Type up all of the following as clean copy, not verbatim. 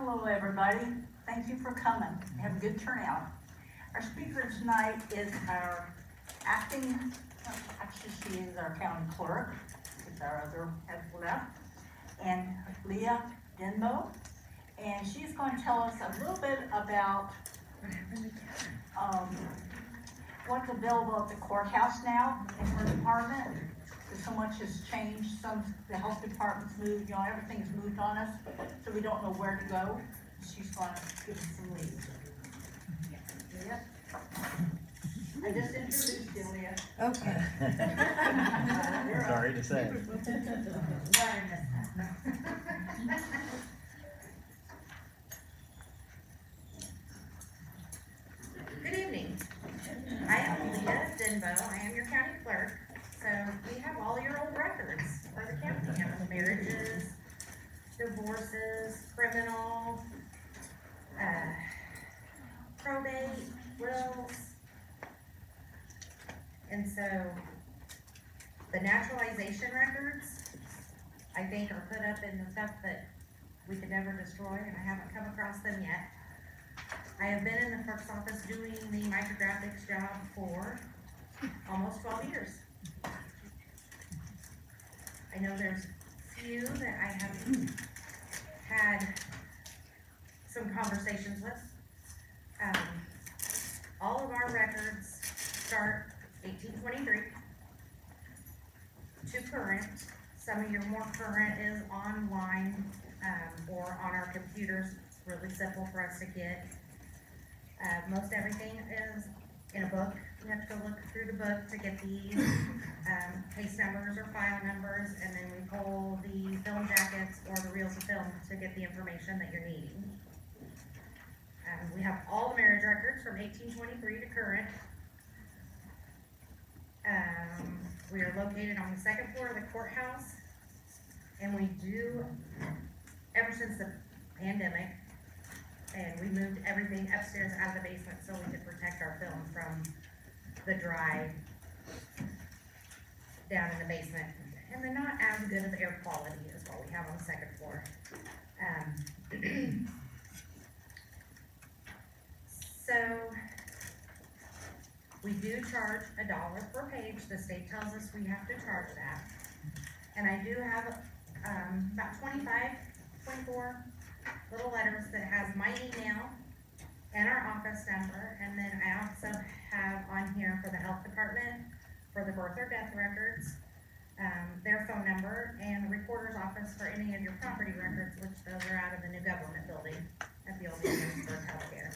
Hello, everybody. Thank you for coming. We have a good turnout. Our speaker tonight is our actually she is our county clerk, is our other head left, and Leah Denbo. And she's going to tell us a little bit about what's available at the courthouse now in her department. Because so much has changed. The health department's moved, everything's moved on us, so we don't know where to go. She's going to give us some leads. Leah? I just introduced you, Leah. Okay. Sorry to say. Good evening. I am Leah Denbo. I am your county clerk. So we have all your old records for the county. We have marriages, divorces, criminal, probate, wills. And so the naturalization records, I think, are put up in the stuff that we could never destroy, and I haven't come across them yet. I have been in the clerk's office doing the micrographics job for almost 12 years. I know there's few that I have had some conversations with. All of our records start 1823 to current. Some of your more current is online or on our computers. It's really simple for us to get. Most everything is in a book. You have to go look through the book to get the case numbers or file numbers, and then we pull the film jackets or the reels of film to get the information that you're needing. We have all the marriage records from 1823 to current. We are located on the second floor of the courthouse, and we do, ever since the pandemic, and we moved everything upstairs out of the basement so we could protect our film from the dry down in the basement. And they're not as good of air quality as what we have on the second floor. So we do charge $1 per page. The state tells us we have to charge that. And I do have about 24 little letters that has my email and our office number, and then I also have on here for the health department, for the birth or death records, their phone number, and the recorder's office for any of your property records, which those are out of the new government building at the old Williamsburg Healthcare.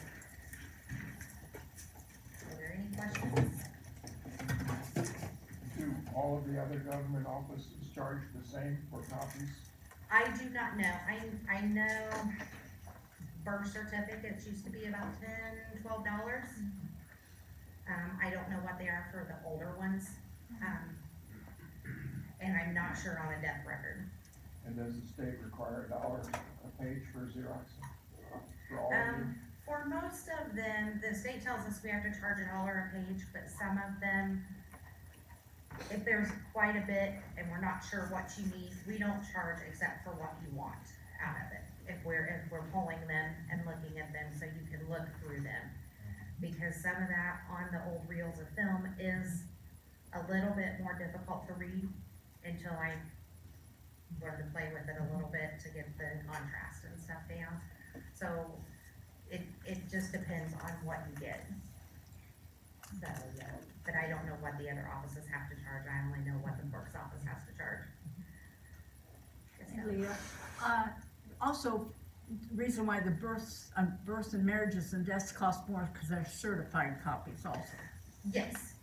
Are there any questions? Do all of the other government offices charge the same for copies? I do not know. I know birth certificates used to be about $10, $12. I don't know what they are for the older ones. And I'm not sure on a death record. And does the state require $1 a page for Xerox? For all of them? For most of them, the state tells us we have to charge $1 a page, but some of them, if there's quite a bit and we're not sure what you need, we don't charge except for what you want out of it. If we're pulling them and looking at them so you can look through them. Because some of that on the old reels of film is a little bit more difficult to read until I learn to play with it a little bit to get the contrast and stuff down. So it just depends on what you get. So, yeah. But I don't know what the other offices have to charge. I only know what the clerk's office has to charge. Leah, also, the reason why the births and marriages and deaths cost more because they're certified copies also. Yes.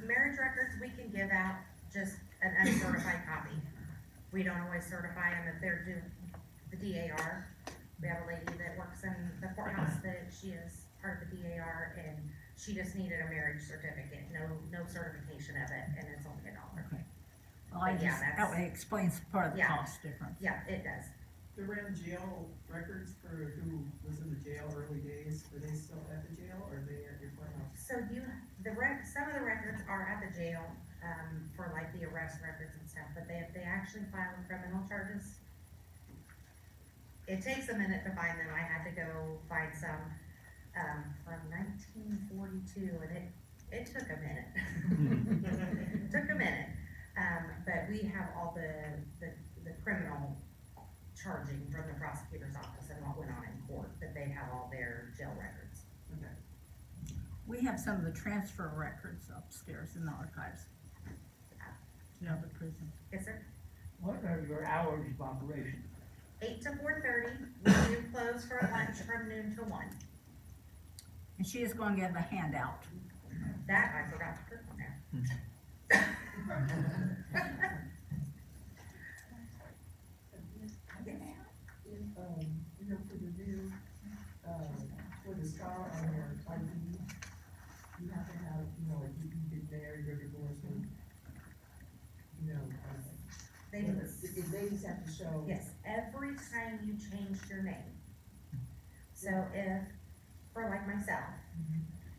Marriage records, we can give out just an uncertified copy. We don't always certify them if they're due the DAR. We have a lady that works in the courthouse that she is part of the DAR, and she just needed a marriage certificate, no certification of it, and it's only $1. Okay. Well, that way explains part of the cost difference. Yeah, it does. The ran jail records for who was in the jail early days, are they still at the jail or are they at your courthouse? So some of the records are at the jail, for like the arrest records and stuff, but they actually file criminal charges, it takes a minute to find them. I had to go find some, from 1942, and it took a minute. It took a minute. But we have all the criminal charging from the prosecutor's office and what went on in court, that they have all their jail records. Okay. We have some of the transfer records upstairs in the archives. Yeah, the prison. Yes, sir. What are your hours of operation? 8 to 4:30, we do close for lunch from noon to 1. And she is going to give a handout. That I forgot to put on there. You know, for the new, for the star on your ID, you have to have, you know, like you get married or divorced or, you know, They the do. ladies have to show. Yes, every time you changed your name. So if, for like myself,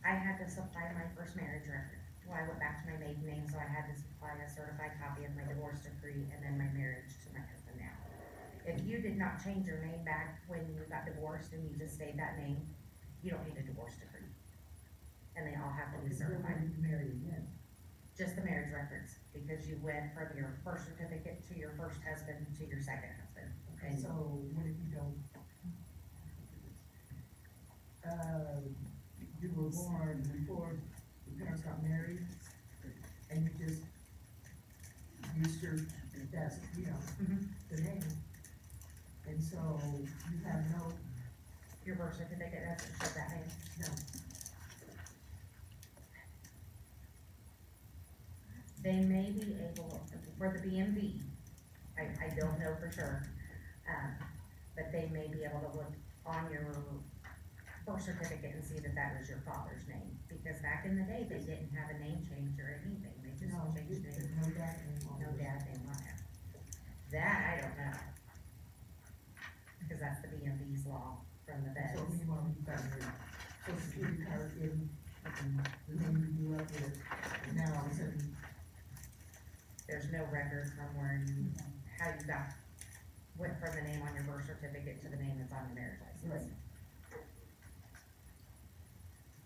I had to supply my first marriage record. Well, I went back to my maiden name, so I had to supply a certified copy of my divorce decree and then my marriage to my husband now. If you did not change your name back when you got divorced and you just stayed that name, you don't need a divorce decree. And they all have to be certified. Married again. Just the marriage records, because you went from your birth certificate to your first husband to your second husband. Okay, so what if you don't? You were born before your parents got married, and you just used your, that's, you know, the name. And so you have no, Your birth certificate doesn't show that name. no, They may be able, for the BMV, I don't know for sure, but they may be able to look on your birth certificate and see that that was your father's name. Because back in the day, they didn't have a name change or anything, they just no, changed there's names, no dad name on no it. dad name on it. That I don't know. Because that's the BMV's law from the So feds. meanwhile, you got your social security card in, the name you grew up with, and now all of a sudden, There's no record from where you, how you went from the name on your birth certificate to the name that's on your marriage license. Right.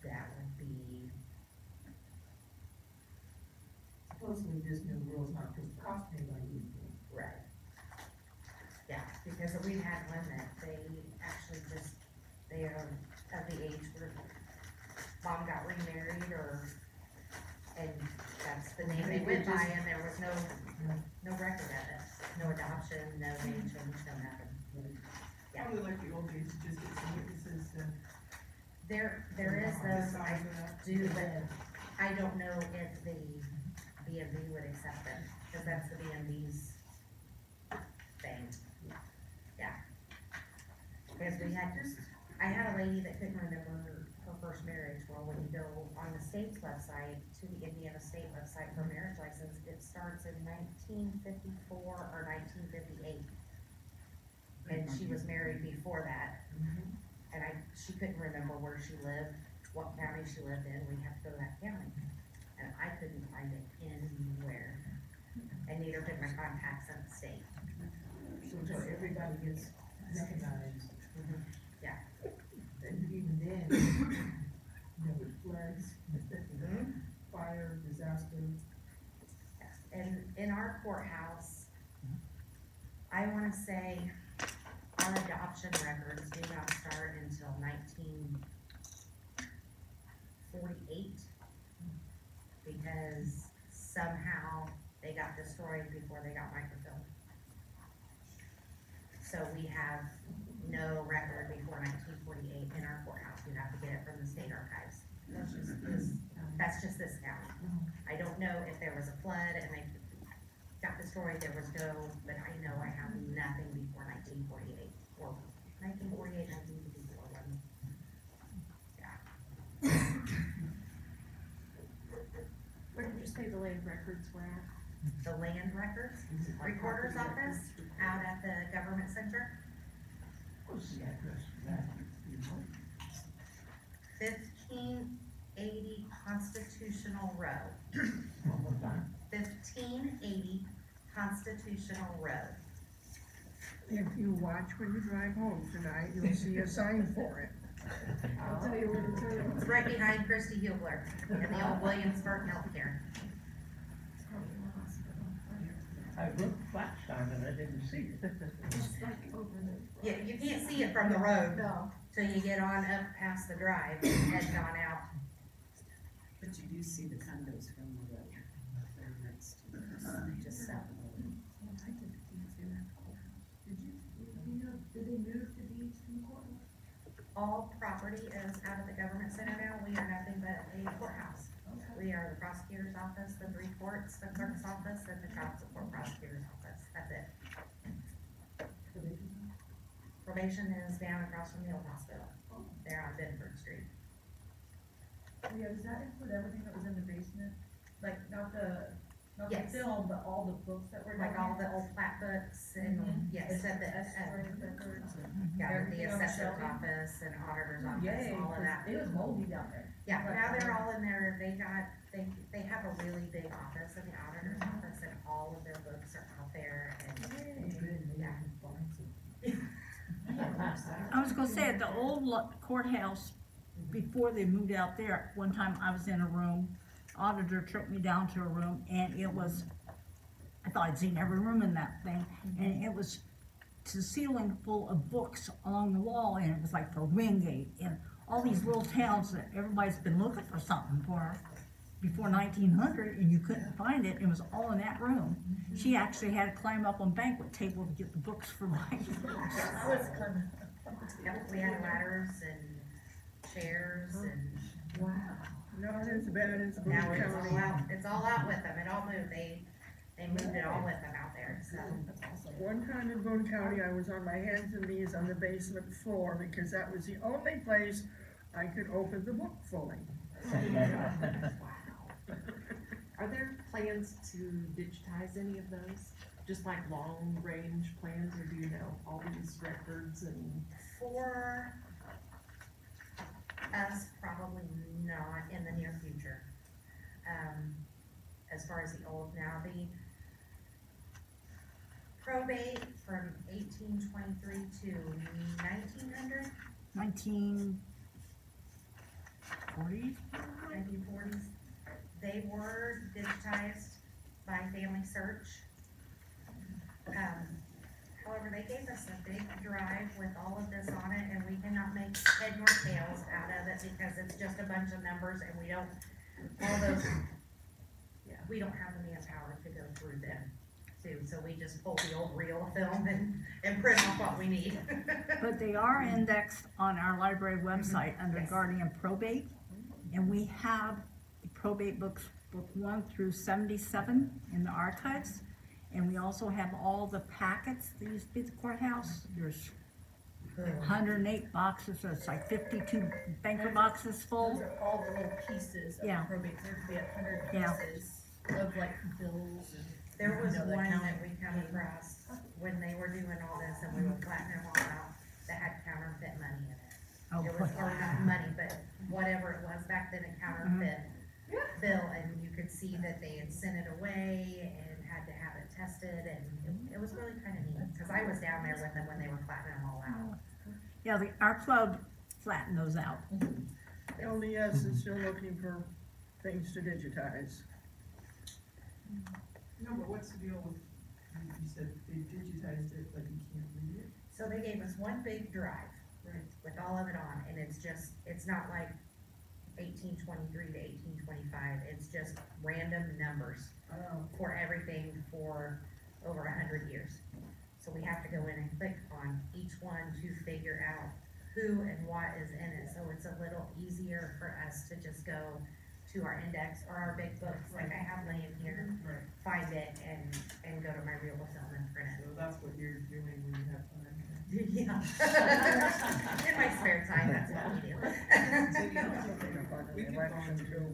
That would be, supposedly this new rule is not supposed to cost anybody anything. right. Yeah, because we had one that they actually just, they are of the age where mom got remarried and that's the name they went by and there was no record of it. No adoption, no name change, no nothing. Yeah. Probably like the old days, just get some witnesses to. There is those I do, but I don't know if the BMV would accept them, cause that's the BMV's thing. Yeah. Because I had a lady that couldn't remember her first marriage. Well, when you go on the state's website, to the Indiana State website for marriage license, it starts in 1954 or 1958. And she was married before that. And she couldn't remember where she lived, what county she lived in, we have to go to that county. And I couldn't find it anywhere, and neither could my contacts in the state. So until everybody gets recognized. Yeah. And even then, you know, with floods, fire, disaster, And in our courthouse, I wanna say our adoption records do not start until 1948. Because somehow they got destroyed before they got microfilmed. So we have no record before 1948 in our courthouse, you have to get it from the state archives. That's just this county. I don't know if there was a flood and they got destroyed, there was no, but I know I have nothing before 1948, or 1948, 1954, one. Yeah. Where did you say the land records were at? The land records, recorder's office, out at the government center, What's the address for that? You know? 1580 Constitutional Road. One more time. 1580 Constitutional Road. If you watch when you drive home tonight, you'll see a sign for it. I'll tell you where to turn. It's right behind Christy Hubler in the old Williamsburg Healthcare. I looked last time and I didn't see it. It's like over there. Yeah, you can't see it from the road No. till you get on up past the drive and head on out. But you do see the condos from the road, they're next to the, just south of the road. Did they move the deeds from the courthouse? All property is out of the government center now. We are nothing but a courthouse. We are the prosecutor's office, the 3 courts, the clerk's office, and the child support prosecutor's office. That's it. Probation is down across from the old hospital. They're on Bedford Street. Yeah, does that include everything that was in the basement? Like, not the Yes. film, but all the books that were Like down all the old plat books and, yes, at the, X-ray records and yeah, the everything on the assessor's shelving? office and auditor's office, Yay, all of 'cause that. it was moldy down there. Yeah, now they're all in there, they have a really big office in the auditor's office and all of their books are out there and, yeah. I was gonna say, at the old courthouse, before they moved out there, one time I was in a room, auditor took me down to a room, and it was, I thought I'd seen every room in that thing, and it was to the ceiling full of books along the wall, and it was like for Wingate, and all these little towns that everybody's been looking for something for before 1900, and you couldn't find it, it was all in that room. She actually had to climb up on banquet table to get the books for my That was kind Yep, we had ladders and chairs and Wow. Not as bad as Boone now it's all County. out, it's all out with them, it all moved, they moved it all with them out there, so. One time in Boone County, I was on my hands and knees on the basement floor because that was the only place I could open the book fully. Are there plans to digitize any of those? Just like long range plans, or do you know all these records and? For us, probably not in the near future. As far as the old, now the probate from 1823 to 1900, 1940s? 1940s, they were digitized by Family Search. However, they gave us a big drive with all of this on it, and we cannot make head nor tails out of it because it's just a bunch of numbers, and we don't, all those, we don't have the manpower to go through them too, so we just pull the old reel of film and print off what we need. But they are indexed on our library website under Yes. Guardian Probate, and we have the probate books, book 1 through 77 in the archives, and we also have all the packets that used to be at the courthouse. There's 108 boxes, so it's like 52 banker boxes full. Those are all the little pieces of Yeah. probate, there'd be 100 Yeah. pieces of like bills and. There was You know, one that that we come across when they were doing all this and we were flattening them all out, that had counterfeit money in it. Oh, It was, or not money, but whatever it was back then, a counterfeit bill, and you could see that they had sent it away and had to have it tested, and it was really kinda neat, cause I was down there with them when they were flattening them all out. yeah, our club flattened those out. LDS is still looking for things to digitize. No, but what's the deal with, you said they digitized it, but you can't read it? So they gave us one big drive. Right. With all of it on, and it's just, it's not like 1823 to 1825, it's just random numbers for everything for over 100 years. So we have to go in and click on each one to figure out who and what is in it, so it's a little easier for us to just go to our index or our big books, like I have laying here, Right. find it and go to my reel of film and print it. So that's what you're doing when you have time. Yeah. In my spare time, that's what we do. We can Election too.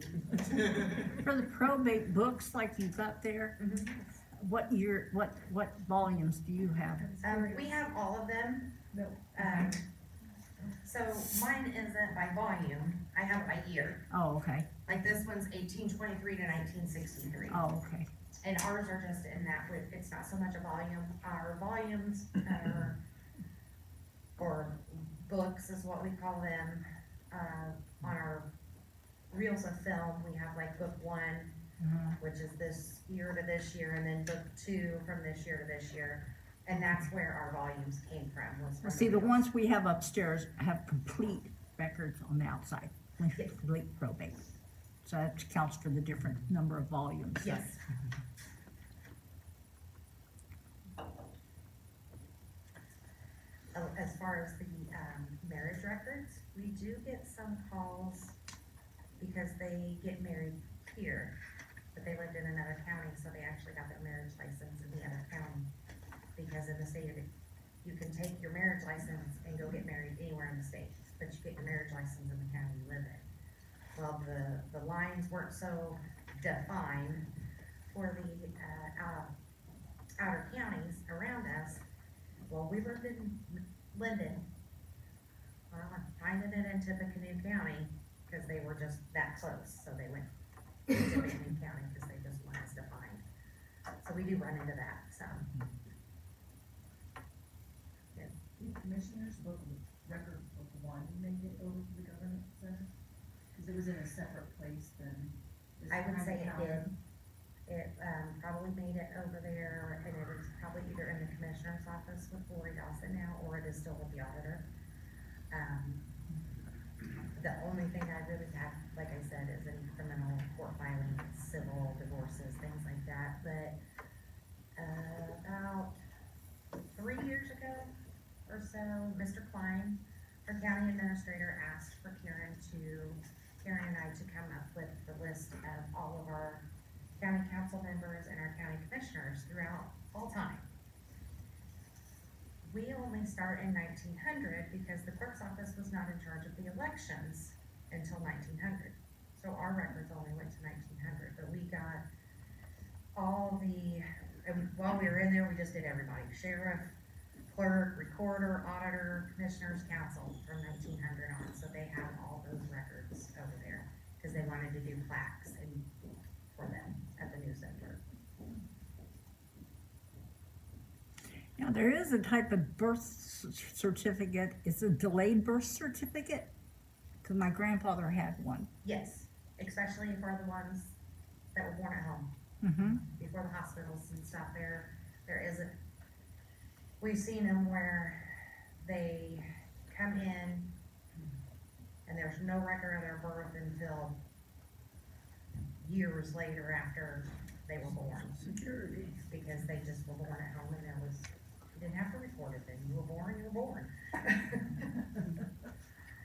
For the probate books like you've got there, what volumes do you have? We have all of them. No. So mine isn't by volume, I have it by year. Oh, okay, Like this one's 1823 to 1963. oh, okay. And ours are just in that with, it's not so much a volume, our volumes are, or books is what we call them, on our reels of film, we have like book 1, which is this year to this year, and then book 2 from this year to this year. And that's where our volumes came from, was from See, the reels. ones we have upstairs have complete records on the outside, with Yes. complete probate. So that counts for the different number of volumes. Yes. Oh, as far as the, marriage records, we do get some calls because they get married here, but they lived in another county, so they actually got their marriage license in the other county. Because in the state of it, you can take your marriage license and go get married anywhere in the state, but you get your marriage license in the county you live in. Well, the lines weren't so defined for the, outer counties around us. Well, we lived in Linden. Well, I'm finding it in Tippecanoe County, cause they were just that close, so they went to Tippecanoe County, cause they just weren't as defined. So we do run into that, so. The commissioners book record book 1 made it over to the government center? Cause it was in a separate place than this. I would kind say of it counter. did. It, probably made it over there, and it is probably either in the commissioner's office with Lori Dawson now, or it is still with the auditor. The only thing I really have, like I said, is any criminal court filings, civil divorces, things like that, but, about 3 years ago or so, Mr. Klein, our county administrator, asked for Karen and I to come up with the list of all of our county council members and our county commissioners throughout all time. We only start in 1900 because the clerk's office was not in charge of the elections until 1900. So our records only went to 1900, but we got all the, and while we were in there, we just did everybody, sheriff, clerk, recorder, auditor, commissioners, council from 1900 on. So they have all those records over there because they wanted to do plaques and for them at the new center. Now, there is a type of birth certificate, it's a delayed birth certificate, because my grandfather had one. Yes, especially for the ones that were born at home. Mm-hmm. Before the hospitals and stuff, there isn't, we've seen them where they come in and there's no record of their birth until years later after they were born. Security. Because they just were born at home and there was, you didn't have to record it then, you were born, you were born.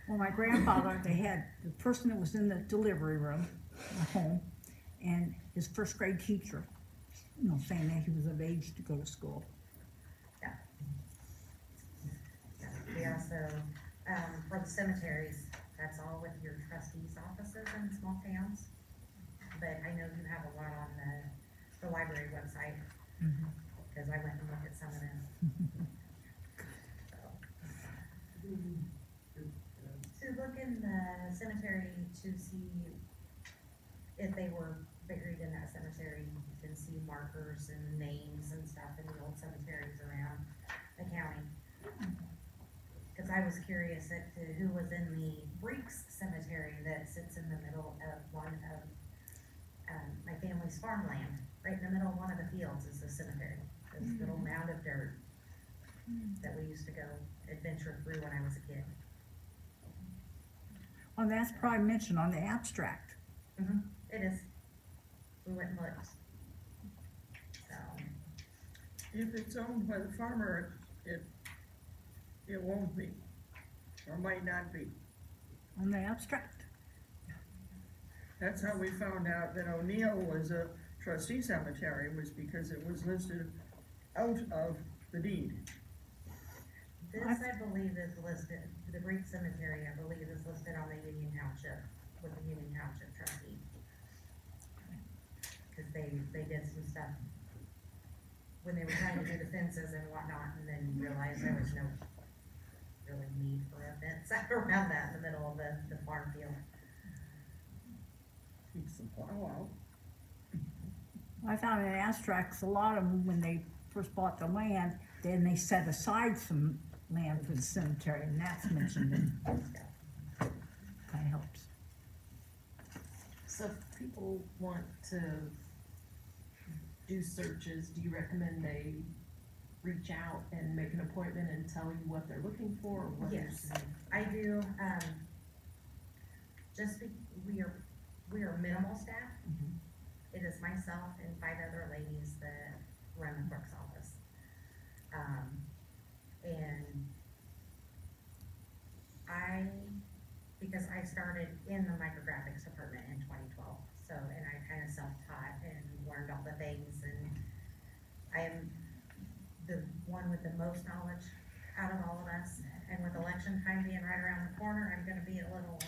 Well, my grandfather, they had the person that was in the delivery room at home, and his first grade teacher, saying that he was of age to go to school. We also, for the cemeteries, that's all with your trustees' offices in small towns. But I know you have a lot on the library website, because I went and looked at some of them. To look in the cemetery to see if they were buried in that cemetery, you can see markers and names and stuff in the old cemeteries around the county. Cause I was curious as to who was in the Breeks Cemetery that sits in the middle of one of, my family's farmland. Right in the middle of one of the fields is the cemetery, this little mound of dirt that we used to go adventure through when I was a kid. Well, that's probably mentioned on the abstract. It is. We went and looked. So, If it's owned by the farmer, it won't be, or might not be. On the abstract. That's how we found out that O'Neill was a trustee cemetery, was because it was listed out of the deed. this I believe is listed, the Greek Cemetery, I believe is listed on the Union Township, with the Union Township trustee. Cause they did some stuff when they were trying to do the fences and whatnot, and then realized there was really need for a fence out around that in the middle of the farm field. Keep some plow out. I found in Astrax, a lot of them, when they first bought the land, then they set aside some land for the cemetery, and that's mentioned in, kinda helps. So if people want to do searches, do you recommend they reach out and make an appointment and tell you what they're looking for, or what they're Yes. seeing? I do, we are minimal staff. Mhm. It is myself and 5 other ladies that run the clerk's office. And because I started in the micrographics department in 2012, so, and I kind of self-taught and learned all the things, and I am the one with the most knowledge out of all of us, and with election time being right around the corner, I'm gonna be a little,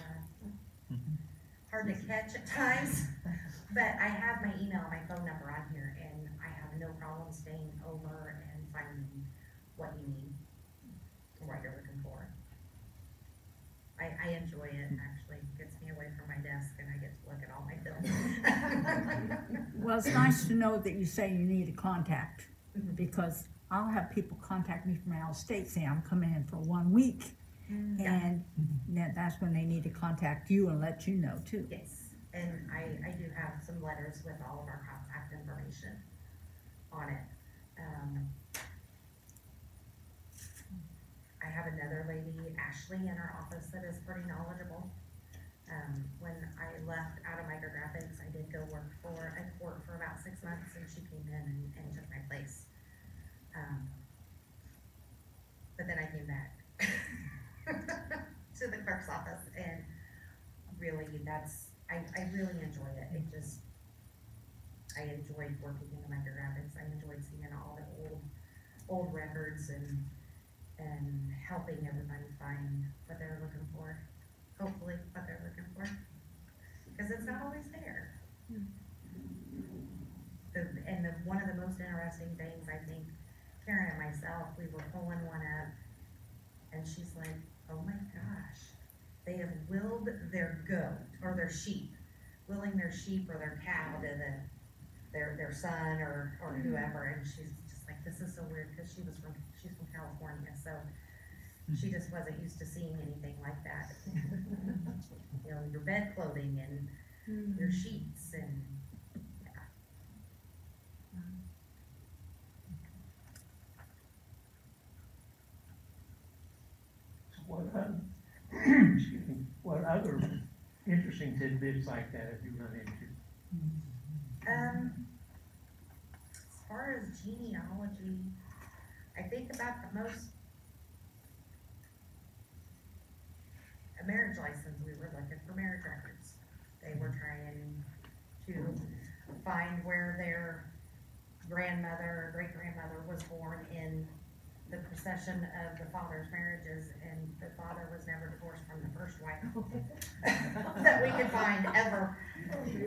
hard to catch at times. But I have my email and my phone number on here, and I have no problem staying over and finding what you need, or what you're looking for. I enjoy it, actually, gets me away from my desk and I get to look at all my bills. Well, it's nice to know that you say you need a contact, Mhm. because I'll have people contact me from out of state saying I'm coming in for 1 week, Yeah. and that's when they need to contact you and let you know too. Yes, and I do have some letters with all of our contact information on it. I have another lady, Ashley, in our office that is pretty knowledgeable. When I left out of micrographics, I did go work for a court for about 6 months, and she came in and took my place. But then I came back to the clerk's office, and really, I really enjoy it. I enjoyed working in the micrographics. I enjoyed seeing all the old records and helping everybody find what they're looking for, hopefully what they're looking for, because it's not always there. One of the most interesting things, I think, Karen and myself, we were pulling one up, and she's like, oh my gosh, they have willed their goat, or their sheep, willing their sheep or their cow to their son or whoever, and she's just like, this is so weird, because she's from California, so she just wasn't used to seeing anything like that. You know, your bed clothing and your sheets and, yeah. Excuse me, what other interesting tidbits like that have you run into? As far as genealogy, I think about the most, a marriage license, we were looking for marriage records. They were trying to find where their grandmother or great-grandmother was born in the procession of the father's marriages, and the father was never divorced from the first wife that we could find ever,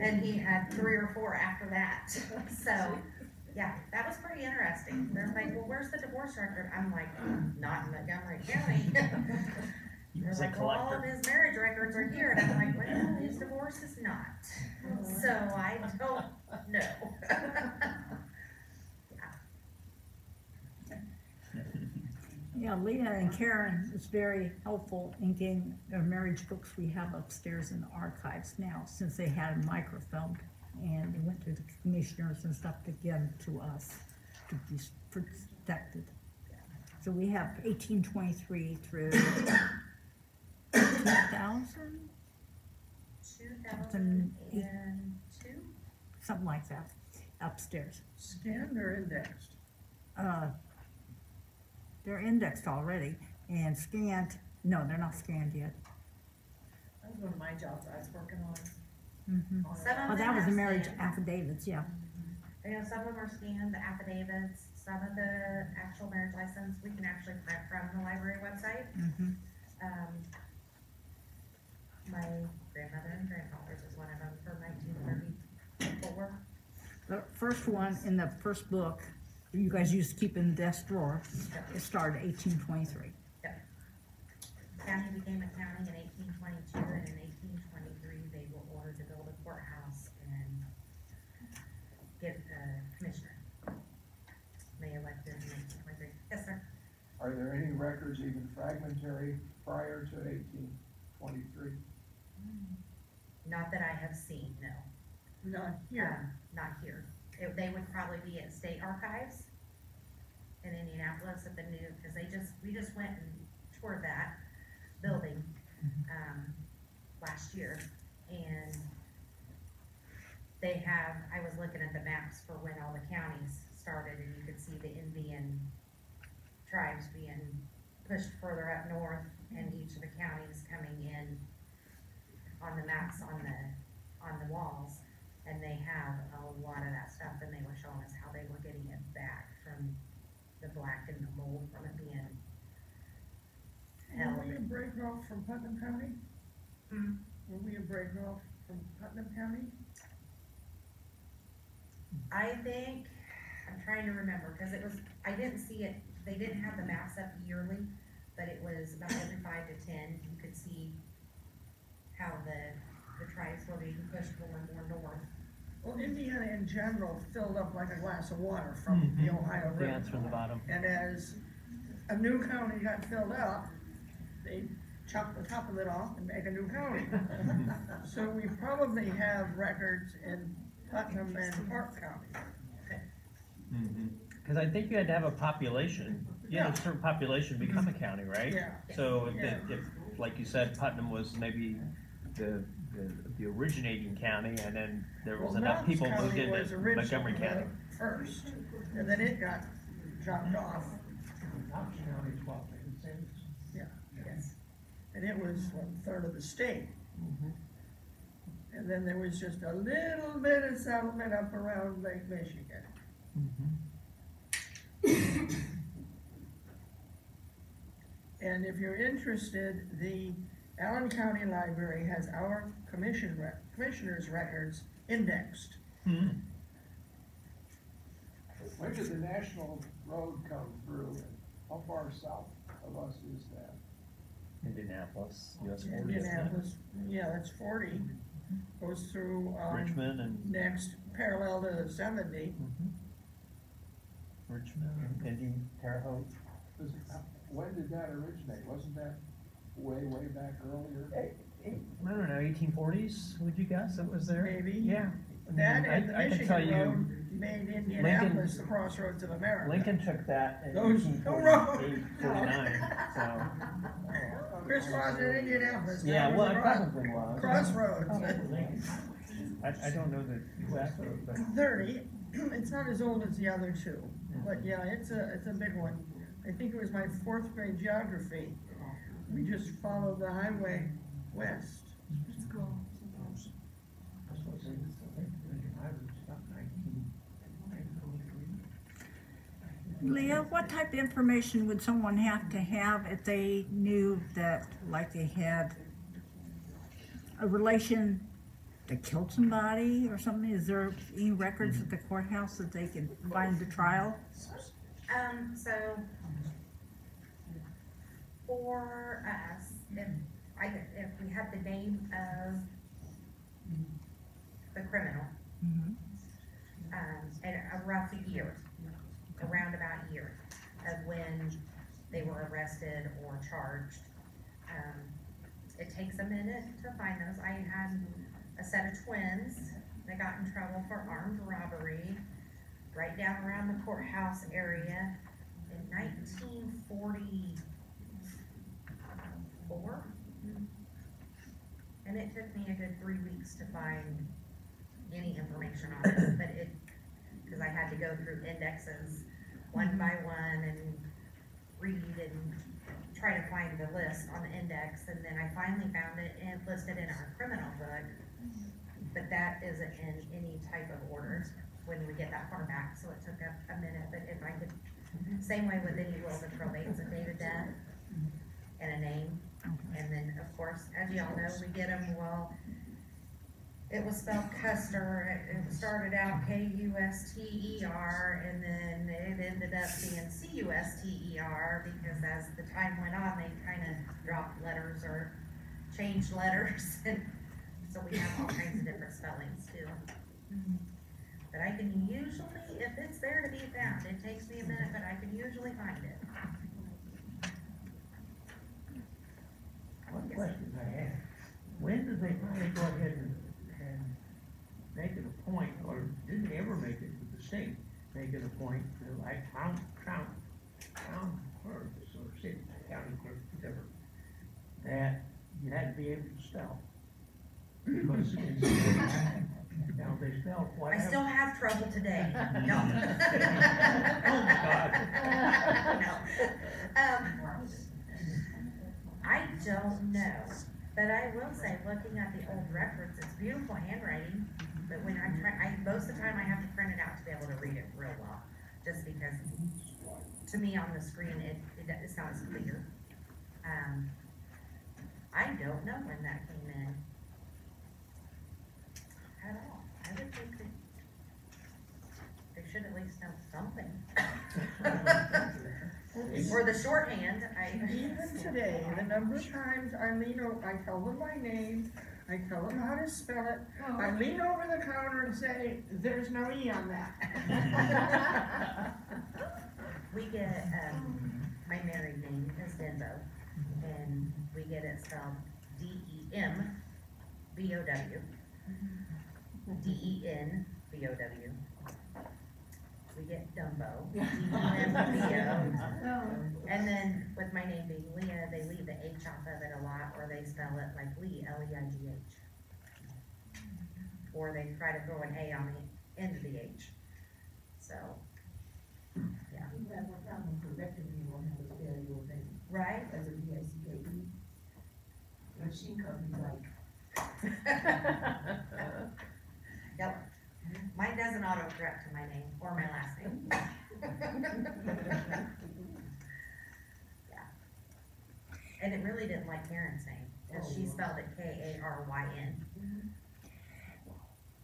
and he had 3 or 4 after that. So, yeah, that was pretty interesting. They're like, well, where's the divorce record? I'm like, not in Montgomery County. They're like, well, all of his marriage records are here, and I'm like, well, his divorce is not. So I don't know. Yeah, Leah and Karen is very helpful in getting the marriage books we have upstairs in the archives now, since they had them microfilmed, and they went to the commissioners and stuff to get them to us to be protected. So we have 1823 through 2000, 2002? something like that, upstairs. Scanned or indexed? They're indexed already, and scanned, no, they're not scanned yet. That was one of my jobs I was working on. Mhm. on Some of Oh, them that was the are marriage scanned. affidavits, yeah. You know, some of them are scanned, the affidavits, some of the actual marriage license, we can actually print from the library website. Mhm. My grandmother and grandfather's is one of them from 1934. The first one in the first book, you guys used to keep in the desk drawer, it started 1823. county became a county in 1822, and in 1823, they were ordered to build a courthouse and get a commissioner. They elected in 1823. Yes, sir. Are there any records, even fragmentary, prior to 1823? Not that I have seen, no. Not here. Not here. They would probably be at state archives in Indianapolis at the new, because we just went and toured that building, last year. And they have, I was looking at the maps for when all the counties started, and you could see the Indian tribes being pushed further up north, and each of the counties coming in on the maps on the walls. And they have a lot of that stuff, and they were showing us how they were getting it back from the black and the mold from it being held. Were we a break off from Putnam County? Hmm. Were we a break off from Putnam County? I think, I'm trying to remember, because I didn't see it, they didn't have the maps up yearly, but it was about every 5 to 10, you could see how the tribes were being pushed more and more north. Well, Indiana in general filled up like a glass of water from the Ohio River. Yeah, it's from the bottom. And as a new county got filled up, they chopped the top of it off and make a new county. So we probably have records in Putnam and Park County. Cause I think you had to have a population, you had a Yeah. certain population to become a county, right? Yeah. So Yeah. if, like you said, Putnam was maybe the originating county, and then there was Well, enough Mountains people moved County was into originally Montgomery County. first, and then it got chopped off. Knox County is what, the same? Yeah. Yes. And it was a third of the state. And then there was just a little bit of settlement up around Lake Michigan. And if you're interested, the Allen County Library has our commissioner's records indexed. When did the national road come through, and how far south of us is that? Indianapolis, US 40. Indianapolis, yeah, that's 40, goes through, Richmond and. next parallel to 70. Richmond, Indy, Terre Haute. When did that originate? Wasn't that way back earlier? I don't know, 1840s, would you guess it was there? Maybe. Yeah. That and the I can tell Michigan you, Road made Indianapolis the crossroads of America. Lincoln took that in Those- 1848, 49, so. Chris was in Indianapolis. Yeah, that well, was it the probably was. Crossroads. I don't know the exact, but. 30, it's not as old as the other two, but yeah, it's a big one. I think it was my 4th grade geography. We just followed the highway west. Leah, what type of information would someone have to have if they knew that, like they had a relation that killed somebody or something? Is there any records at the courthouse that they can find the trial? So for us, if we had the name of the criminal, and a rough year, around about a year of when they were arrested or charged. It takes a minute to find those. I had a set of twins that got in trouble for armed robbery right down around the courthouse area in 1944. And it took me a good 3 weeks to find any information on it, but because I had to go through indexes one by one and read and try to find the list on the index, and then I finally found it and listed in our criminal book, but that isn't in any type of order when we get that far back, so it took a minute, but if I could, same way with any will, the probate, it's a date of death and a name, and then, of course, as y'all know, we get them, well, It was spelled Custer, it started out Kuster, and then it ended up being Custer, because as the time went on, they kinda dropped letters or changed letters, and so we have all kinds of different spellings too. But I can usually, if it's there to be found, it takes me a minute, but I can usually find it. One question I have, when did they finally go ahead and make it a point, or did they ever make it with the state, make it a point to like town clerks or city, county clerks, whatever, that you had to be able to spell? Because it's, now they spell I whatever. still have trouble today, no. Oh, my God. No. I don't know, but I will say, looking at the old records, it's beautiful handwriting, but when most of the time I have to print it out to be able to read it real well, just because, to me on the screen, it's not as clear. I don't know when that came in at all. I would think that they should at least know something. Or the shorthand, Even today, the number of times I lean over, I tell them my name, I tell them how to spell it, I lean over the counter and say, there's no E on that. we get, my married name is Denbo, and we get it spelled D-E-M-B-O-W, D-E-N-B-O-W. We get Dumbo, D-U-M-B-O. And then with my name being Leah, they leave the H off of it a lot, or they spell it like Lee, L-E-I-G-H. Or they try to throw an A on the end of the H. So, yeah. Even at one time when corrected me on how to spell your name, Right? as a D-I-C-K-E. Machine company like, Yep. Mine doesn't autocorrect to my name or my last name. Yeah. And it really didn't like Karen's name, because she spelled it K-A-R-Y-N.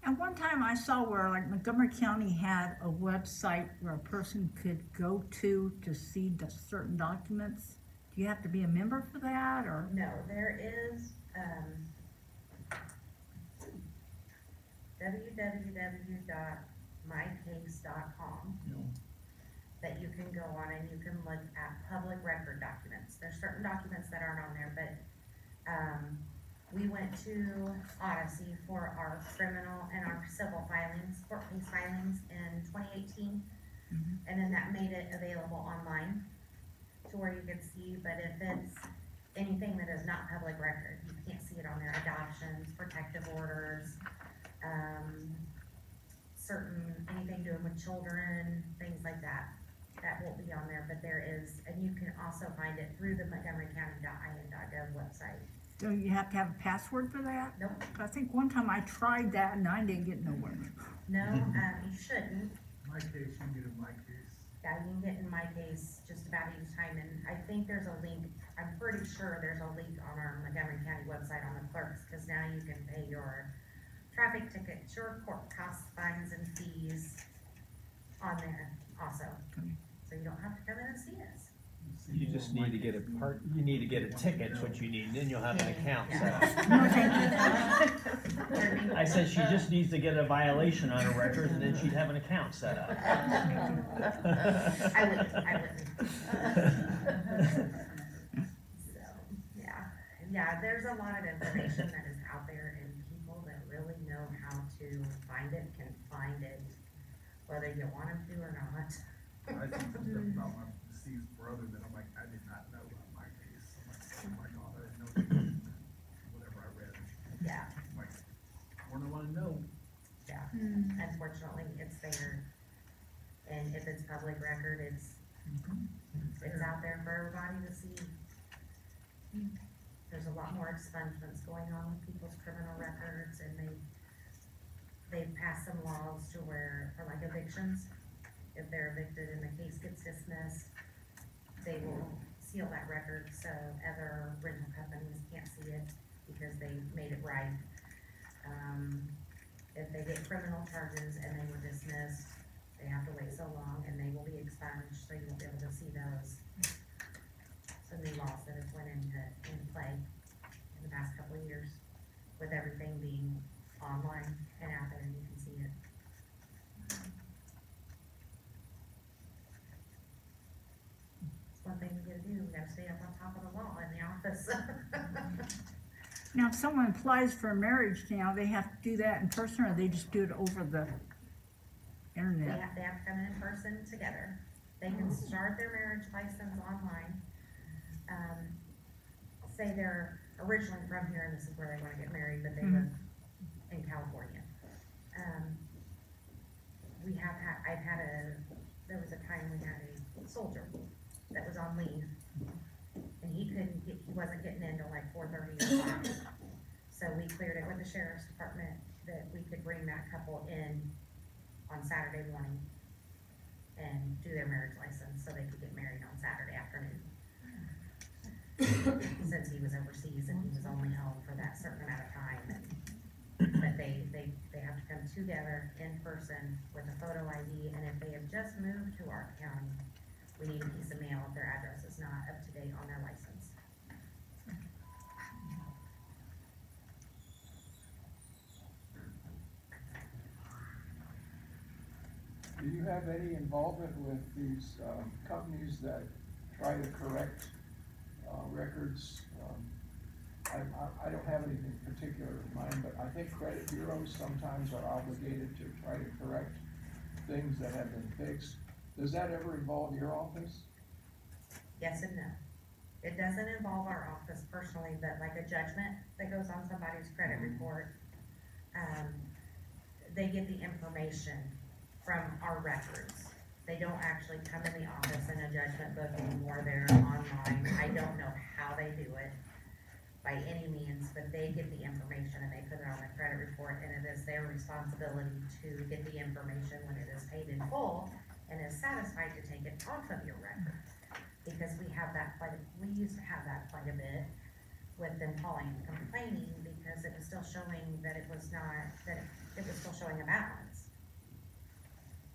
And one time I saw where like Montgomery County had a website where a person could go to see the certain documents. Do you have to be a member for that, or? No, there is, www.mycase.com that you can go on and you can look at public record documents. There's certain documents that aren't on there, but, we went to Odyssey for our criminal and our civil filings, court case filings in 2018. And then that made it available online to where you could see, but if it's anything that is not public record, you can't see it on there. Adoptions, protective orders, anything doing with children, things like that. That won't be on there, but there is, and you can also find it through the montgomerycounty.in.gov website. Do you have to have a password for that? Nope. I think one time I tried that and I didn't get nowhere. No, you shouldn't. My case, you can get in my case. Yeah, you can get in my case just about any time, and I think there's a link, I'm pretty sure there's a link on our Montgomery County website on the clerks, because now you can pay your traffic tickets, your court costs, fines, and fees on there also. So you don't have to come in and see us. You just need to get a you need to get a ticket, is what you need, then you'll have an account set up. I said she just needs to get a violation on her record, and then she'd have an account set up. I wouldn't. So, yeah, there's a lot of information that is out there, and people that really know how to find it can find it, whether you want them to or not. I think some stuff about my deceased brother that I'm like, I did not know about my case. I'm like, oh my God, I didn't know whatever I read. Yeah. I'm like, more than I want to know. Yeah, unfortunately, it's there, and if it's public record, it's out there for everybody to see. There's a lot more expungements going on with people's criminal records, and they've passed some laws to where, for like evictions, if they're evicted and the case gets dismissed, they will seal that record so other rental companies can't see it because they made it right. If they get criminal charges and they were dismissed, they have to wait so long and they will be expunged, so you won't be able to see those. Some new laws that have went into play in the past couple of years, with everything being online and out there, and you can see it. It's one thing we gotta do, we gotta stay up on top of the law in the office. Now, if someone applies for marriage now, they have to do that in person, or they just do it over the They internet? have to come in person together. They can start their marriage license online. Say they're originally from here and this is where they wanna get married, but they live in California. There was a time we had a soldier that was on leave. And he wasn't getting in till like 4:30 or 5. So we cleared it with the sheriff's department that we could bring that couple in on Saturday morning and do their marriage license so they could get married on Saturday afternoon. Since he was overseas and he was only home for that certain amount of time. But they have to come together in person with a photo ID, and if they have just moved to our county, we need a piece of mail if their address is not up to date on their license. Do you have any involvement with these, companies that try to correct, records? I don't have anything particular in mind, but I think credit bureaus sometimes are obligated to try to correct things that have been fixed. Does that ever involve your office? Yes and no. It doesn't involve our office personally, but like a judgment that goes on somebody's credit report, they get the information from our records. They don't actually come in the office in a judgment book anymore, they're online. I don't know how they do it by any means, but they get the information and they put it on the credit report, and it is their responsibility to get the information when it is paid in full and is satisfied to take it off of your record. Because we used to have that quite a bit with them calling and complaining because it was still showing that it was still showing a balance.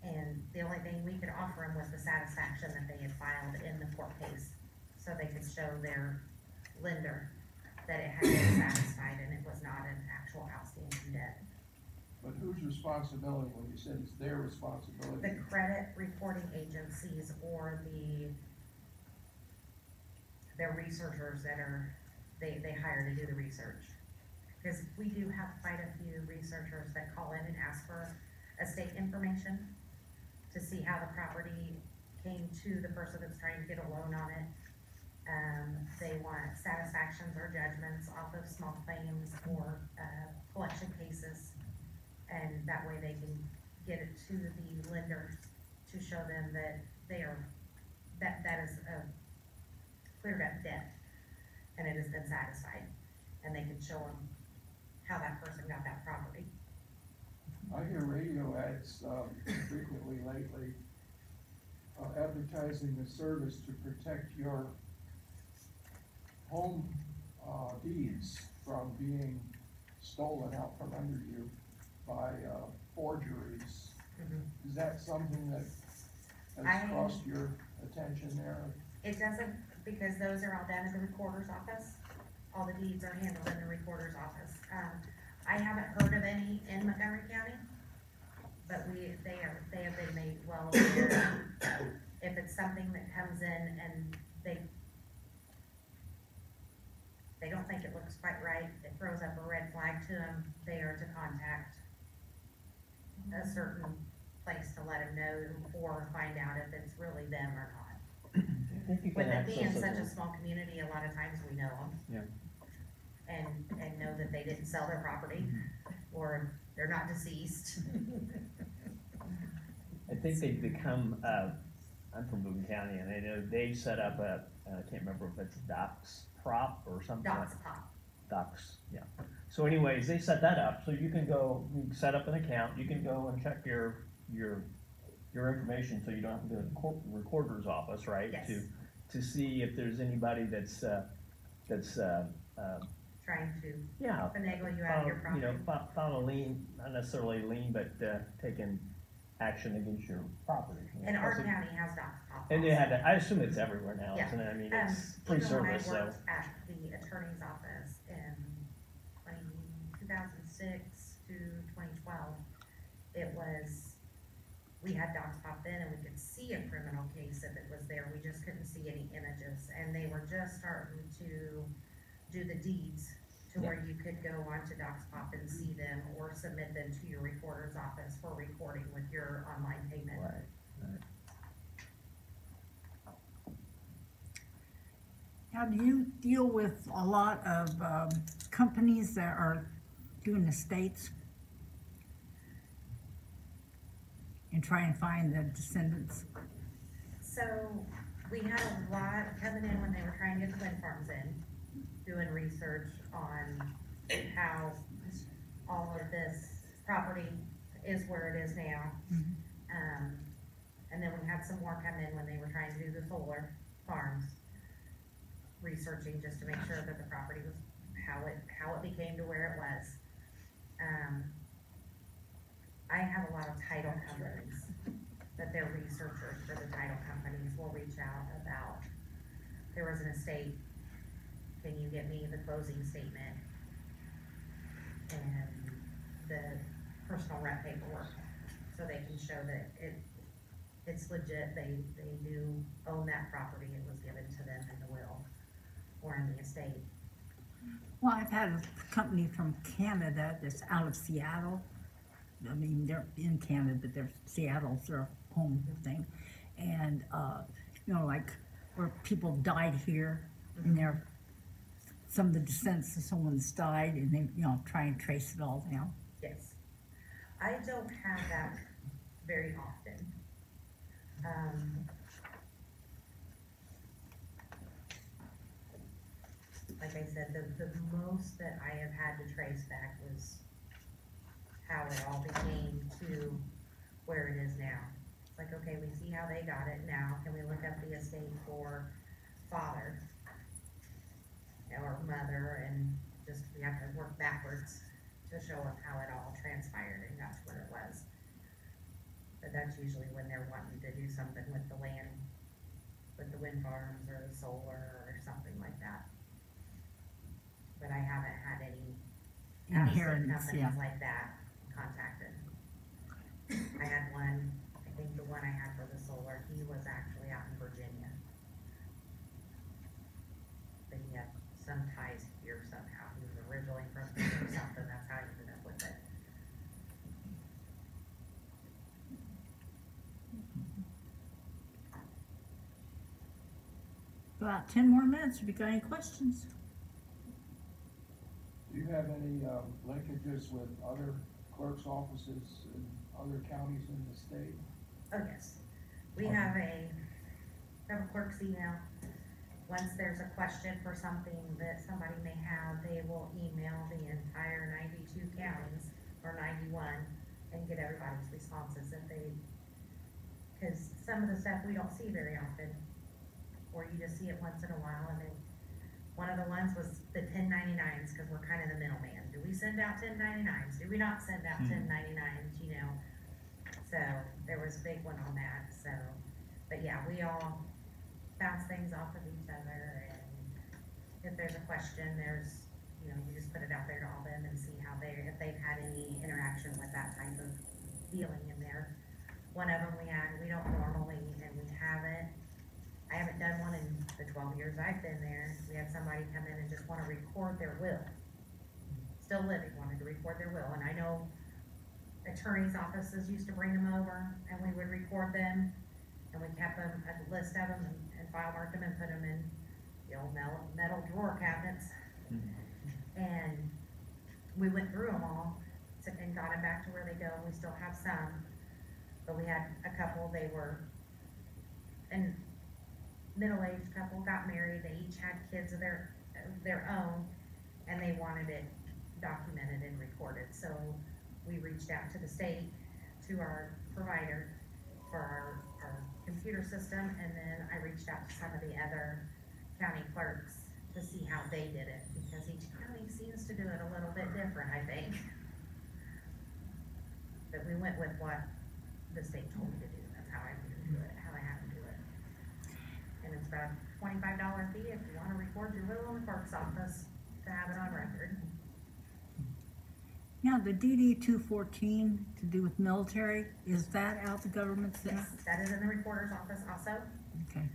And the only thing we could offer them was the satisfaction that they had filed in the court case, so they could show their lender that it had been satisfied and it was not an actual outstanding debt. But whose responsibility, when you said it's their responsibility? The credit reporting agencies or their researchers that they hire to do the research. Because we do have quite a few researchers that call in and ask for estate information to see how the property came to the person that's trying to get a loan on it. They want satisfactions or judgments off of small claims or collection cases. And that way they can get it to the lenders to show them that that is a cleared up debt and it has been satisfied. And they can show them how that person got that property. I hear radio ads, frequently lately, advertising the service to protect your home, deeds from being stolen out from under you by, forgeries. Is that something that has crossed your attention there? It doesn't, because those are all done at the recorder's office. All the deeds are handled in the recorder's office. I haven't heard of any in Montgomery County, but they have been made well aware. If it's something that comes in and they don't think it looks quite right, it throws up a red flag to them, they are to contact a certain place to let them know or find out if it's really them or not. With it being such a small community, a lot of times we know them. Yeah. And know that they didn't sell their property, or they're not deceased. I think they've become, I'm from Boone County, and I know they set up I can't remember if it's Docs Prop or something. Docs Pop. Docs, yeah. So anyways, they set that up, so you can set up an account, you can go and check your information, so you don't have to go to the recorder's office, right? Yes. To see if there's anybody that's trying to Yeah. finagle you out of your File, you know, property. file a lien, not necessarily a lien, but, taking action against your property. you know, And our plus it- county has Docs Pop. And they had to, I assume it's everywhere now, Yeah. isn't it? I mean, it's free Even when I service, so. worked at the attorney's office in 2006 to 2012, it was, we had Docs Pop then and we could see a criminal case if it was there, we just couldn't see any images, and they were just starting to do the deeds to where you could go onto Docs Pop and see them or submit them to your recorder's office for recording with your online payment. Right, right. Now, do you deal with a lot of, companies that are doing estates? And try and find the descendants? So, we had a lot coming in when they were trying to get the wind farms in, doing research on how all of this property is where it is now. And then we had some more come in when they were trying to do the solar farms, researching just to make sure that the property was how it became to where it was. I have a lot of title companies that their researchers for the title companies will reach out about, there was an estate, can you get me the closing statement and the personal rep paperwork, so they can show that it's legit, they do own that property, it was given to them in the will or in the estate. Well, I've had a company from Canada that's out of Seattle. I mean, they're in Canada, but they're Seattle's their home thing. And, you know, like where people died here and they're, some of the descendants of someone's died and they, you know, try and trace it all down. Yes. I don't have that very often. Like I said, the most that I have had to trace back was how it all became to where it is now. It's like, okay, we see how they got it now, can we look up the estate for father or mother, and just, we have to work backwards to show us how it all transpired and got to where it was. But that's usually when they're wanting to do something with the land, with the wind farms or the solar or something like that. But I haven't had any out-of-state Inheritance, yeah. companies like that contacted. I had one, I think the one I had for the solar, he was actually out in Virginia. But he had some ties here somehow, he was originally from here or something, that's how he ended up with it. About 10 more minutes, if you got any questions. Do you have any linkages with other clerk's offices in other counties in the state? Oh, yes. We have a clerk's email. Once there's a question for something that somebody may have, they will email the entire 92 counties, or 91, and get everybody's responses if they, because some of the stuff we don't see very often, or you just see it once in a while, and then one of the ones was the 1099s, because we're kind of the middleman. Do we send out 1099s? Do we not send out 1099s, you know? So, there was a big one on that, so, but yeah, we all bounce things off of each other, and if there's a question, there's, you know, you just put it out there to all them and see how if they've had any interaction with that type of feeling in there. One of them we don't normally, and we haven't, I haven't done one in the 12 years I've been there. We had somebody come in and just wanna record their will. Still living, wanted to record their will, and I know attorneys' offices used to bring them over, and we would record them, and we kept them, a list of them, and file marked them and put them in the old metal drawer cabinets. And we went through them all, and got them back to where they go, and we still have some. But we had a couple, they were, and middle-aged couple got married, they each had kids of their own, and they wanted it documented and recorded. So we reached out to the state, to our provider for our computer system, and then I reached out to some of the other county clerks to see how they did it, because each county seems to do it a little bit different, I think. But we went with what the state told me to do, that's how I do it, how I have to do it. And it's about a $25 fee if you wanna record your will in the clerk's office to have it on record. Now, the DD 214 to do with military, is that out the government center? Yes, that is in the recorder's office also. Okay.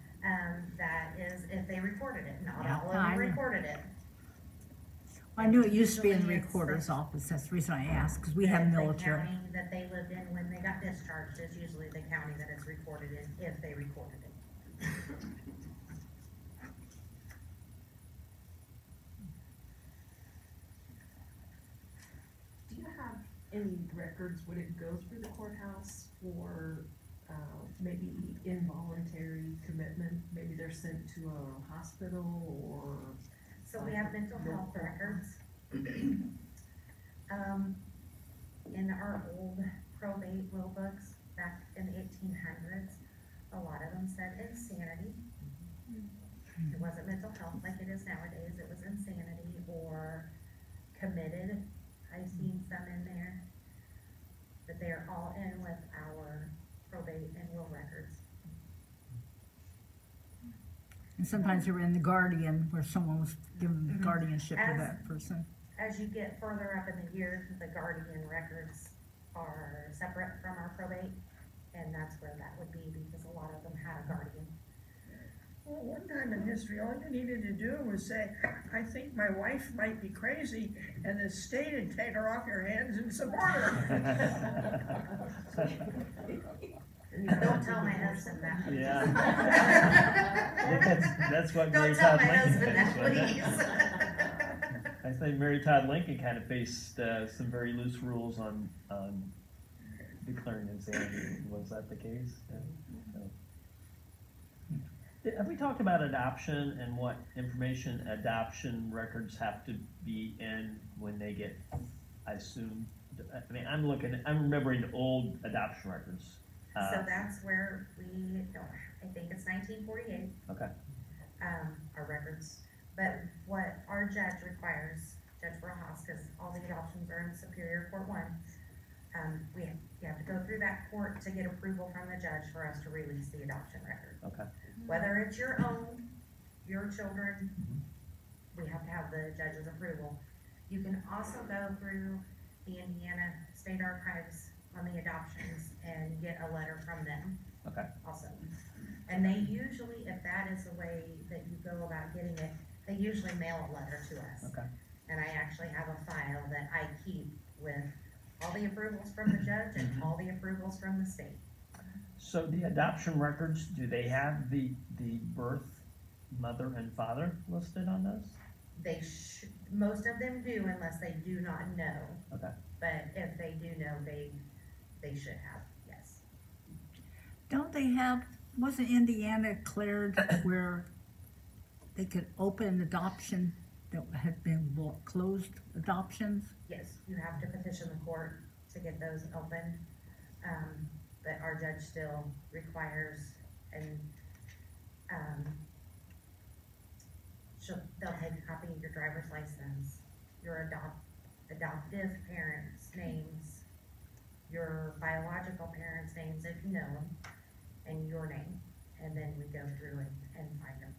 That is if they recorded it, not Yeah, all of I them know. recorded it. I knew it used to be in the Usually it's the- recorder's office, that's the reason I asked, because we have military. The county that they lived in when they got discharged is usually the county that it's recorded in, if they recorded it. Do you have any records, would it go through the courthouse for, maybe involuntary commitment? Maybe they're sent to a hospital or? So we have mental health records. In our old probate will books back in the 1800s, a lot of them said insanity. It wasn't mental health like it is nowadays, it was insanity or committed. I've seen some in there, but they are all in with our probate and will records. And sometimes they were in the Guardian, where someone was given guardianship to As- that person. As you get further up in the years, the guardian records are separate from our probate, and that's where that would be, because a lot of them had a guardian. Well, one time in history, all you needed to do was say, I think my wife might be crazy, and the state would take her off your hands and support her. Don't tell my husband that. Yeah. That's what Mary Don't tell Todd my Lincoln husband that, faced, wasn't it? please. I think Mary Todd Lincoln kind of faced some very loose rules on declaring insanity. Was that the case? Yeah. Have we talked about adoption and what information adoption records have to be in when they get, I assume, I mean, I'm remembering the old adoption records. So that's where we don't, I think it's 1948. Okay. Our records, but what our judge requires, Judge Rojas, because all the adoptions are in Superior Court 1, you have to go through that court to get approval from the judge for us to release the adoption record. Okay. Whether it's your own, your children, we have to have the judge's approval. You can also go through the Indiana State Archives on the adoptions and get a letter from them. Okay. Also. And they usually, if that is the way that you go about getting it, they usually mail a letter to us. Okay. And I actually have a file that I keep with all the approvals from the judge and all the approvals from the state. So the adoption records, do they have the birth mother and father listed on those? They most of them do unless they do not know. Okay. But if they do know, they should have, yes. Don't they have, wasn't Indiana declared where they could open adoption that had been closed adoptions? Yes, you have to petition the court to get those open. But our judge still requires, and they'll take a copy of your driver's license, your adoptive parents' names, your biological parents' names if you know them, and your name, and then we go through and find them.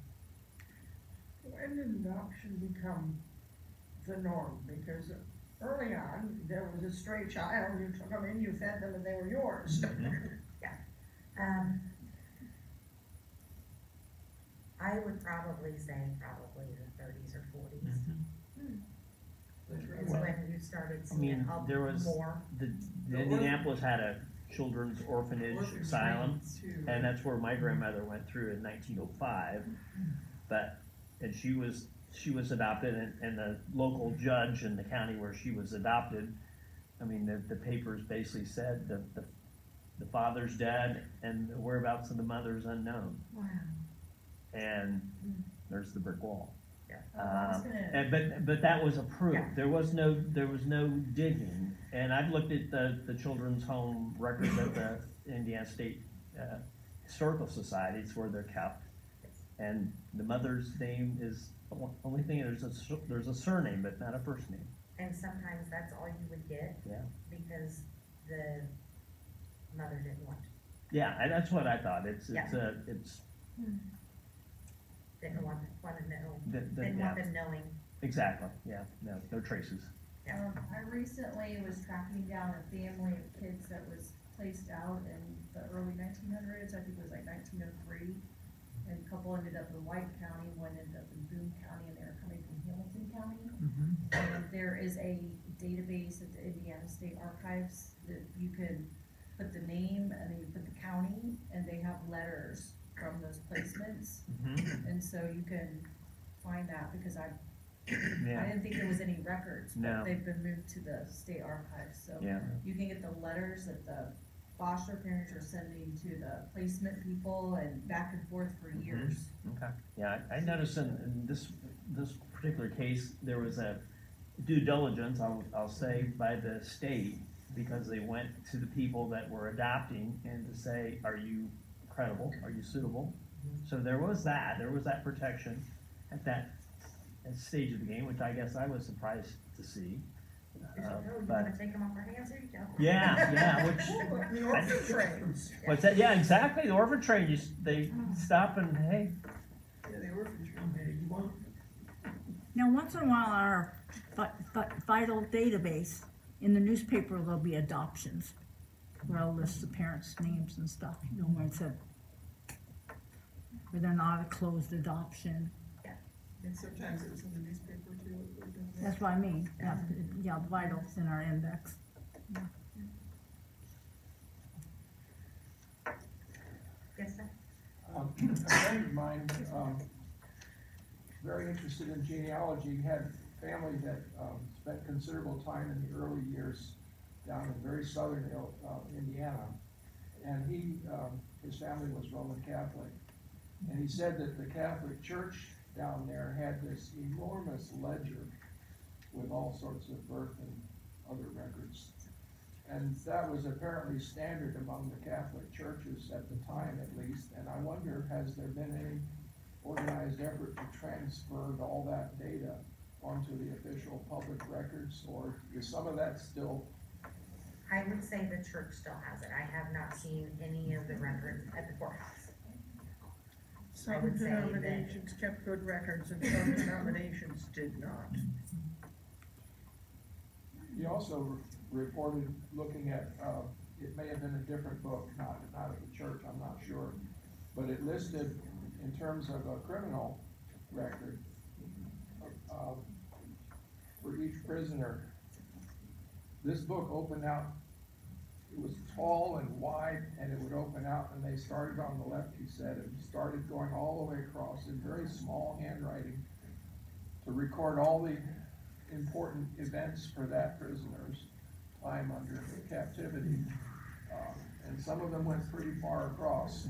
When did adoption become the norm? Because early on, there was a stray child, you took them in, you fed them, and they were yours. I would probably say the 30s or 40s. Is when you started I mean, seeing there was more. the Indianapolis had a children's orphanage asylum, and that's where my grandmother went through in 1905. And she was adopted, and the local judge in the county where she was adopted, I mean, the papers basically said that the father's dead and the whereabouts of the mother's unknown. Wow. And there's the brick wall. Yeah. But that was approved. Yeah. There was no digging. And I've looked at the children's home records at the Indiana State Historical Societies where they're kept. And the mother's name is Only thing, there's a surname, but not a first name. And sometimes that's all you would get. Yeah. Because the mother didn't want, That's what I thought, it's Yeah. it's, didn't want to know, yeah, didn't want them knowing. exactly, yeah, no traces. Yeah. I recently was tracking down a family of kids that was placed out in the early 1900s, I think it was like 1903. And a couple ended up in White County, one ended up in Boone County, and they were coming from Hamilton County. And there is a database at the Indiana State Archives that you can put the name and then you put the county, and they have letters from those placements. And so you can find that, because I didn't think there was any records, but No. they've been moved to the state archives, so Yeah. you can get the letters that the foster parents are sending to the placement people, and back and forth for years. Okay, yeah, I noticed in this particular case, there was a due diligence, I'll say, by the state, because they went to the people that were adopting and to say, are you credible, are you suitable? So there was that protection at that stage of the game, which I guess I was surprised to see. You But wanna take them off our hands, here you go. which The orphan trains. what's that? Yeah, exactly. The orphan train, they stop and hey. Yeah, the orphan train, you want, Now, once in a while, our vital database, in the newspaper, there'll be adoptions, where I'll list the parents' names and stuff, you know, where it's a, where they're not a closed adoption. And sometimes it was in the newspaper too. It was in the- That's what I mean, yeah, vitals in our index. Yes, sir. A friend of mine, very interested in genealogy, had family that, spent considerable time in the early years down in very southern, Indiana. And his family was Roman Catholic. And he said that the Catholic Church down there had this enormous ledger with all sorts of birth and other records. And that was apparently standard among the Catholic churches at the time, at least. And I wonder, has there been any organized effort to transfer all that data onto the official public records, or is some of that still? I would say the church still has it. I have not seen any of the records at the courthouse. I some would say that- denominations kept good records and some denominations did not. He also reported looking at, it may have been a different book, not at the church, I'm not sure, but it listed in terms of a criminal record, for each prisoner. This book opened out, it was tall and wide, and it would open out, and they started on the left, he said, and started going all the way across in very small handwriting to record all the important events for that prisoner's time under captivity. And some of them went pretty far across.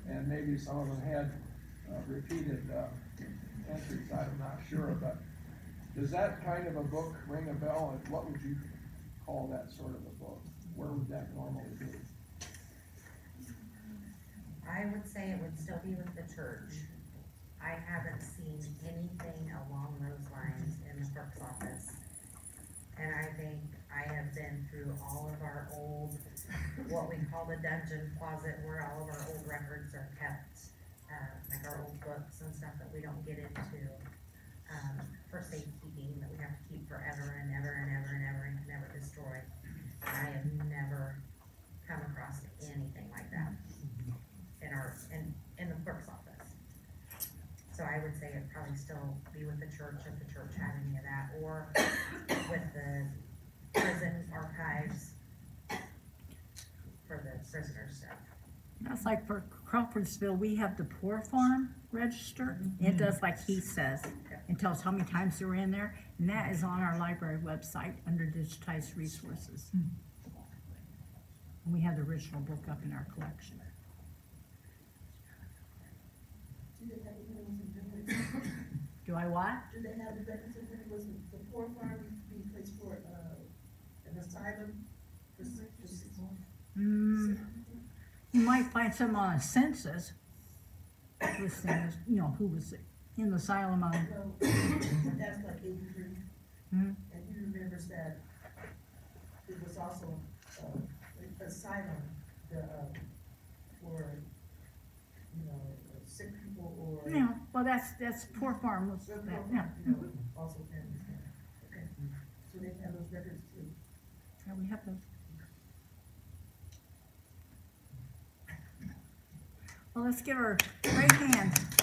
And maybe some of them had repeated entries, I'm not sure, but does that kind of a book ring a bell, and what would you call that sort of a book? Where would that normally be? I would say it would still be with the church. I haven't seen anything along those lines in the clerk's office. And I think I have been through all of our old, what we call the dungeon closet, where all of our old records are kept, like our old books and stuff that we don't get into, for safekeeping, that we have to keep forever and ever and ever and ever and can never destroy. And I have never come across anything like that in the clerk's office. So I would say it'd probably still be with the church, if the church had any of that, or with the prison archives for the prisoner stuff. That's like for Crawfordsville, we have the Poor Farm register. It does like he says. It tells how many times they were in there, and that is on our library website under digitized resources. And we have the original book up in our collection. Do they have the records in Greenwich? Do I what? Do they have the records in Greenwich? Was the poor farm being placed for, an asylum? You might find some on a census listing, you know, who was in the asylum on, Well, that's like 83. Hmm. And he remembers that it was also, asylum, for, sick people or. yeah, well, that's poor farmers, Well, that, yeah. Also families, yeah. Okay, so they have those records too. Yeah, we have those. Well, let's give her a great hand.